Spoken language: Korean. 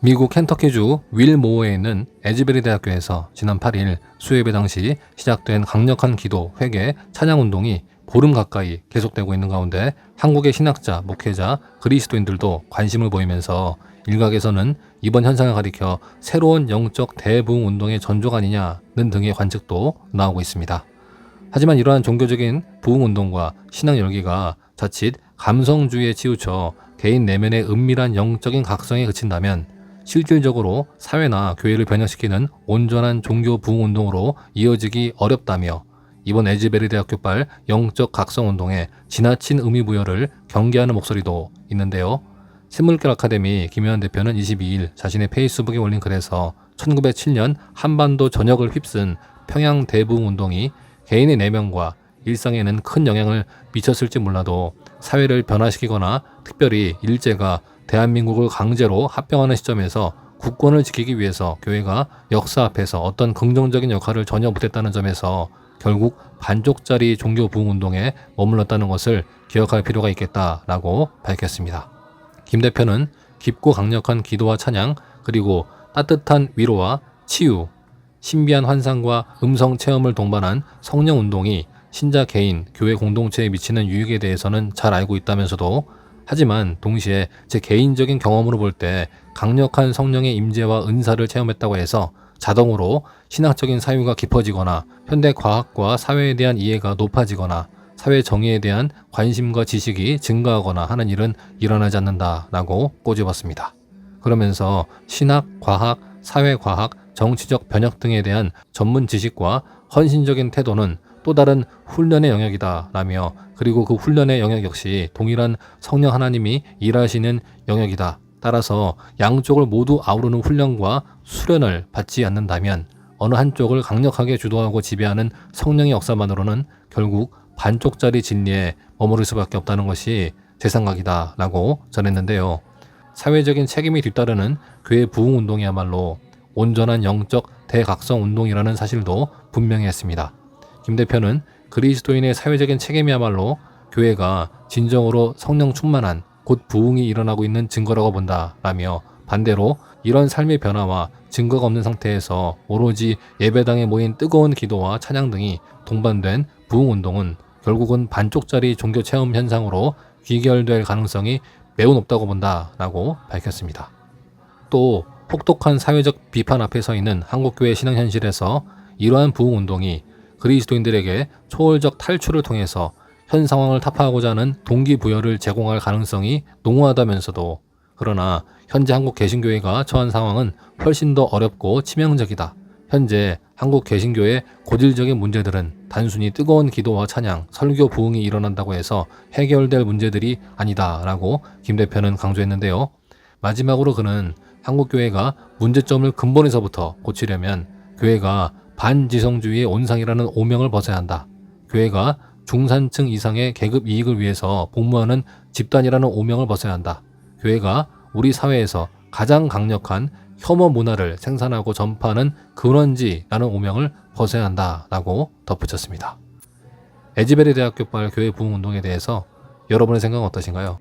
미국 켄터키주 윌모어에 있는 에즈베리 대학교에서 지난 8일 수요예배 당시 시작된 강력한 기도, 회개, 찬양운동이 보름 가까이 계속되고 있는 가운데 한국의 신학자, 목회자, 그리스도인들도 관심을 보이면서 일각에서는 이번 현상을 가리켜 새로운 영적 대부흥 운동의 전조가 아니냐는 등의 관측도 나오고 있습니다. 하지만 이러한 종교적인 부흥 운동과 신앙 열기가 자칫 감성주의에 치우쳐 개인 내면의 은밀한 영적인 각성에 그친다면 실질적으로 사회나 교회를 변혁시키는 온전한 종교 부흥 운동으로 이어지기 어렵다며 이번 에즈베리 대학교발 영적 각성 운동에 지나친 의미 부여를 경계하는 목소리도 있는데요. 샘물결 아카데미 김효한 대표는 22일 자신의 페이스북에 올린 글에서 1907년 한반도 전역을 휩쓴 평양 대부흥 운동이 개인의 내면과 일상에는 큰 영향을 미쳤을지 몰라도 사회를 변화시키거나 특별히 일제가 대한민국을 강제로 합병하는 시점에서 국권을 지키기 위해서 교회가 역사 앞에서 어떤 긍정적인 역할을 전혀 못했다는 점에서 결국 반쪽짜리 종교 부흥 운동에 머물렀다는 것을 기억할 필요가 있겠다라고 밝혔습니다. 김 대표는 깊고 강력한 기도와 찬양, 그리고 따뜻한 위로와 치유, 신비한 환상과 음성 체험을 동반한 성령 운동이 신자 개인, 교회 공동체에 미치는 유익에 대해서는 잘 알고 있다면서도 하지만 동시에 제 개인적인 경험으로 볼 때 강력한 성령의 임재와 은사를 체험했다고 해서 자동으로 신학적인 사유가 깊어지거나 현대 과학과 사회에 대한 이해가 높아지거나 사회 정의에 대한 관심과 지식이 증가하거나 하는 일은 일어나지 않는다라고 꼬집었습니다. 그러면서 신학, 과학, 사회과학, 정치적 변혁 등에 대한 전문 지식과 헌신적인 태도는 또 다른 훈련의 영역이다라며 그리고 그 훈련의 영역 역시 동일한 성령 하나님이 일하시는 영역이다. 따라서 양쪽을 모두 아우르는 훈련과 수련을 받지 않는다면 어느 한쪽을 강력하게 주도하고 지배하는 성령의 역사만으로는 결국 반쪽짜리 진리에 머무를 수밖에 없다는 것이 제 생각이다라고 전했는데요. 사회적인 책임이 뒤따르는 교회 부흥 운동이야말로 온전한 영적 대각성 운동이라는 사실도 분명히 했습니다. 김 대표는 그리스도인의 사회적인 책임이야말로 교회가 진정으로 성령 충만한 곧 부흥이 일어나고 있는 증거라고 본다라며 반대로 이런 삶의 변화와 증거가 없는 상태에서 오로지 예배당에 모인 뜨거운 기도와 찬양 등이 동반된 부흥 운동은 결국은 반쪽짜리 종교 체험 현상으로 귀결될 가능성이 매우 높다고 본다라고 밝혔습니다. 또 혹독한 사회적 비판 앞에 서 있는 한국교회 신앙 현실에서 이러한 부흥 운동이 그리스도인들에게 초월적 탈출을 통해서 현 상황을 타파하고자 하는 동기부여를 제공할 가능성이 농후하다면서도 그러나 현재 한국 개신교회가 처한 상황은 훨씬 더 어렵고 치명적이다. 현재 한국 개신교의 고질적인 문제들은 단순히 뜨거운 기도와 찬양, 설교 부흥이 일어난다고 해서 해결될 문제들이 아니다라고 김 대표는 강조했는데요. 마지막으로 그는 한국교회가 문제점을 근본에서부터 고치려면 교회가 반지성주의의 온상이라는 오명을 벗어야 한다. 교회가 중산층 이상의 계급 이익을 위해서 복무하는 집단이라는 오명을 벗어야 한다. 교회가 우리 사회에서 가장 강력한 혐오 문화를 생산하고 전파하는 근원지라는 오명을 벗어야 한다라고 덧붙였습니다. 에즈베리 대학교발 교회 부흥 운동에 대해서 여러분의 생각은 어떠신가요?